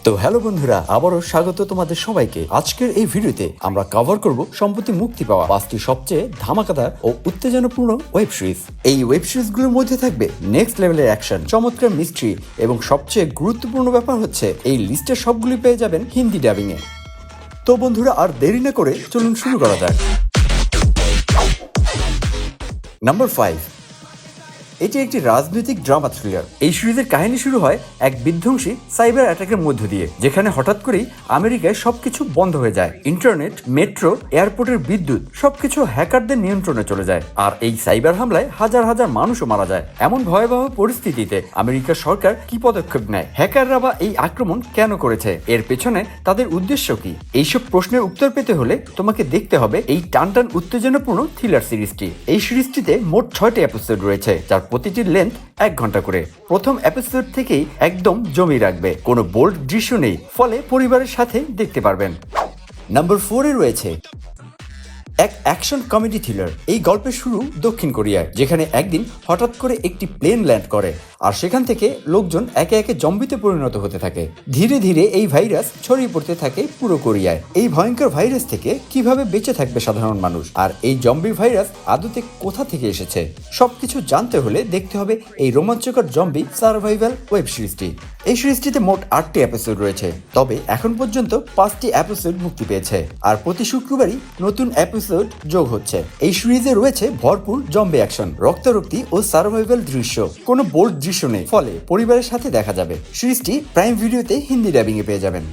তো হ্যালো বন্ধুরা, আবারও স্বাগত তোমাদের সবাইকে। আজকের এই ভিডিওতে আমরা কভার করব সম্প্রতি মুক্তি পাওয়া 5টি সবচেয়ে ধামাকাদার ও উত্তেজনাপূর্ণ ওয়েব সিরিজ। এই ওয়েব সিরিজগুলোর মধ্যে থাকবে নেক্সট লেভেলের অ্যাকশন, চমৎকার মিস্ট্রি এবং সবচেয়ে গুরুত্বপূর্ণ ব্যাপার হচ্ছে এই লিস্টের সবগুলি পেয়ে যাবেন হিন্দি ডাবিং এ। তো বন্ধুরা, আর দেরি না করে চলুন শুরু করা যাক। নাম্বার 5, এটি একটি রাজনৈতিক ড্রামা থ্রিলার। এই সিরিজের কাহিনী শুরু হয় এক বিধ্বংসী সাইবার অ্যাটাকের মধ্য দিয়ে, যেখানে হঠাৎ করেই আমেরিকায় সবকিছু বন্ধ হয়ে যায়। ইন্টারনেট, মেট্রো, এয়ারপোর্টের বিদ্যুৎ সবকিছু হ্যাকারদের নিয়ন্ত্রণে চলে যায়। আর এই সাইবার হামলায় হাজার হাজার মানুষও মারা যায়। এমন ভয়াবহ পরিস্থিতিতে আমেরিকার সরকার কি পদক্ষেপ নেয়? হ্যাকাররা বা এই আক্রমণ কেন করেছে? এর পেছনে তাদের উদ্দেশ্য কি? এইসব প্রশ্নের উত্তর পেতে হলে তোমাকে দেখতে হবে এই টানটান উত্তেজনাপূর্ণ থ্রিলার সিরিজটি। এই সিরিজটিতে মোট 6টি এপিসোড রয়েছে, যার প্রতিটির লেন্থ 1 ঘন্টা করে। প্রথম এপিসোড থেকেই একদম জমি রাখবে, কোনো বোল্ড দৃশ্য নেই, ফলে পরিবারের সাথে দেখতে পারবেন। নাম্বার 4-এ রয়েছে এক অ্যাকশন কমেডি থ্রিলার। এই গল্পের শুরু দক্ষিণ কোরিয়ায়, যেখানে একদিন হঠাৎ করে একটি প্লেন ল্যান্ড করে, আর সেখান থেকে লোকজন একে একে জম্বিতে পরিণত হতে থাকে। ধীরে ধীরে এই ভাইরাস ছড়িয়ে পড়তে থাকে পুরো কোরিয়ায়। এই ভয়ঙ্কর ভাইরাস থেকে কিভাবে বেঁচে থাকবে সাধারণ মানুষ, আর এই জম্বি ভাইরাস আদতে কোথা থেকে এসেছে, সবকিছু জানতে হলে দেখতে হবে এই রোমাঞ্চকর জম্বি সার্ভাইভাল ওয়েব সিরিজটি। এই সিরিজটিতে মোট 8টি এপিসোড রয়েছে, তবে এখন পর্যন্ত 5টি এপিসোড মুক্তি পেয়েছে, আর প্রতি শুক্রবারই নতুন এপিসোড যোগ হচ্ছে। এই সিরিজে রয়েছে ভরপুর জম্বি অ্যাকশন, রক্তারক্তি ও সার্ভাইভাল দৃশ্য। কোনো বোল্ড দৃশ্য নেই, ফলে পরিবারের সাথে দেখা যাবে। সিরিজটি প্রাইম ভিডিওতে হিন্দি ডাবিং এ পেয়ে যাবেন।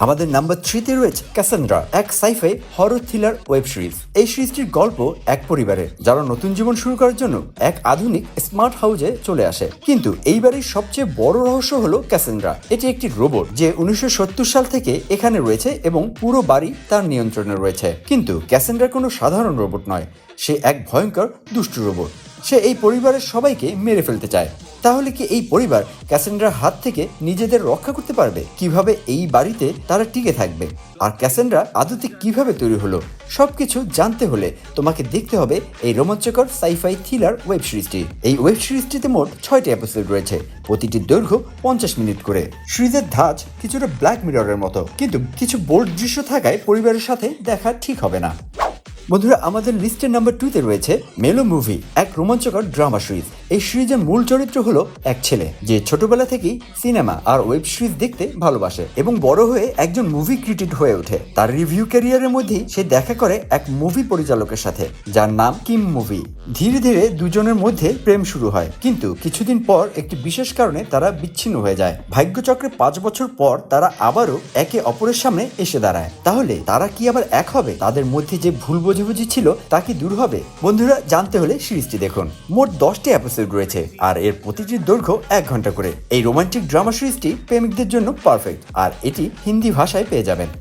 আমাদের নাম্বার 3-তে রয়েছে ক্যাসান্ড্রা, এক sci-fi horror thriller web series. এই সিরিজটির গল্প এক পরিবারের, যারা নতুন জীবন শুরু করার জন্য এক আধুনিক স্মার্ট হাউসে চলে আসে। কিন্তু এই বাড়ির সবচেয়ে বড় রহস্য হলো ক্যাসান্ড্রা। এটি একটি রোবট যে 1970 সাল থেকে এখানে রয়েছে এবং পুরো বাড়ি তার নিয়ন্ত্রণে রয়েছে। কিন্তু ক্যাসান্ড্রা কোনো সাধারণ রোবট নয়, সে এক ভয়ঙ্কর দুষ্টু রোবট। সে এই পরিবারের সবাইকে মেরে ফেলতে চায়। তাহলে কি এই পরিবার ক্যাসান্ড্রার হাত থেকে নিজেদের রক্ষা করতে পারবে? কিভাবে এই বাড়িতে তারা টিকে থাকবে? আর ক্যাসান্ড্রা আদতে কিভাবে তৈরি হলো? সবকিছু জানতে হলে তোমাকে দেখতে হবে এই রোমাঞ্চকর সাইফাই থ্রিলার ওয়েব সিরিজটি। এই ওয়েব সিরিজটিতে মোট 6টি এপিসোড রয়েছে, প্রতিটির দৈর্ঘ্য 50 মিনিট করে। সিরিজের ধাঁচ কিছুটা ব্ল্যাক মিররের মতো, কিন্তু কিছু বোল্ড দৃশ্য থাকায় পরিবারের সাথে দেখা ঠিক হবে না। বন্ধুরা, আমাদের লিস্টের নাম্বার 2-তে রয়েছে মেলো মুভি, এক রোমাঞ্চকর ড্রামা সিরিজ। এই সিরিজের মূল চরিত্র হলো এক ছেলে যে ছোটবেলা থেকেই সিনেমা আর ওয়েব সিরিজ দেখতে ভালোবাসে এবং বড় হয়ে একজন মুভি ক্রিটিক হয়ে ওঠে। তার রিভিউ ক্যারিয়ারের মধ্যেই সে দেখা করে এক মুভি পরিচালকের সাথে, যার নাম কিম মুভি। ধীরে ধীরে দুজনের মধ্যে প্রেম শুরু হয়, কিন্তু কিছুদিন পর একটি বিশেষ কারণে তারা বিচ্ছিন্ন হয়ে যায়। ভাগ্যচক্রে 5 বছর পর তারা আবারও একে অপরের সামনে এসে দাঁড়ায়। তাহলে তারা কি আবার এক হবে? তাদের মধ্যে যে ভুল বোঝাবুঝি ছিল তা কি দূর হবে? বন্ধুরা, জানতে হলে সিরিজটি দেখুন। মোট 10টি এপিসোড রয়েছে, আর এর প্রতিটির দৈর্ঘ্য 1 ঘন্টা করে। এই রোমান্টিক ড্রামা সিরিজটি প্রেমিকদের জন্য পারফেক্ট, আর এটি হিন্দি ভাষায় পেয়ে যাবেন।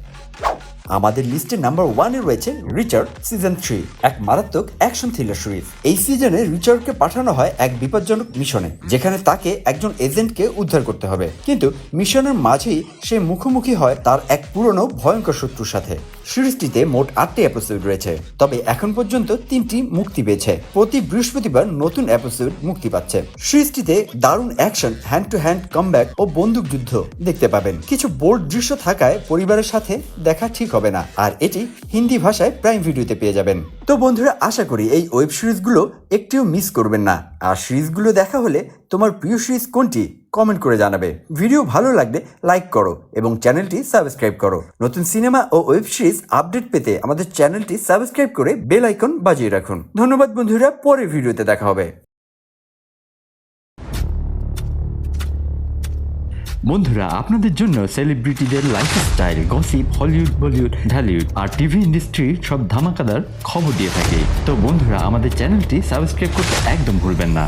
আমাদের লিস্টের নাম্বার 1-এ রয়েছে রিচার্ড সিজন 3, এক মারাত্মক অ্যাকশন থ্রিলার সিরিজ। এই সিজনে রিচার্ডকে পাঠানো হয় এক বিপজ্জনক মিশনে, যেখানে তাকে একজন এজেন্টকে উদ্ধার করতে হবে। কিন্তু মিশনের মাঝেই সে মুখোমুখি হয় তার এক পুরনো ভয়ঙ্কর শত্রুর সাথে। সিরিজটিতে মোট 8টি এপিসোড রয়েছে, তবে এখন পর্যন্ত 3টি মুক্তি পেয়েছে। প্রতি বৃহস্পতিবার নতুন এপিসোড মুক্তি পাচ্ছে। সিরিজটিতে দারুণ action, hand to hand combat ও বন্দুক যুদ্ধ দেখতে পাবেন। কিছু বোল্ড দৃশ্য থাকায় পরিবারের সাথে দেখা ঠিক হবে না, আর এটি হিন্দি ভাষায় প্রাইম ভিডিওতে পেয়ে যাবেন। তো বন্ধুরা, আশা করি এই ওয়েব সিরিজগুলো একটিও মিস করবেন না। আর সিরিজগুলো দেখা হলে তোমার প্রিয় সিরিজ কোনটি কমেন্ট করে জানাবে। ভিডিও ভালো লাগলে লাইক করো এবং চ্যানেলটি সাবস্ক্রাইব করো। নতুন সিনেমা ও ওয়েব সিরিজ আপডেট পেতে আমাদের চ্যানেলটি সাবস্ক্রাইব করে বেল আইকন বাজিয়ে রাখুন। ধন্যবাদ বন্ধুরা, পরের ভিডিওতে দেখা হবে। বন্ধুরা, আপনাদের জন্য সেলিব্রিটিদের lifestyle, gossip, Hollywood, Bollywood, Dhallywood আর টিভি ইন্ডাস্ট্রির সব ধামাকাদার খবর দিয়ে থাকে। তো বন্ধুরা, আমাদের চ্যানেলটি সাবস্ক্রাইব করতে একদম ভুলবেন না।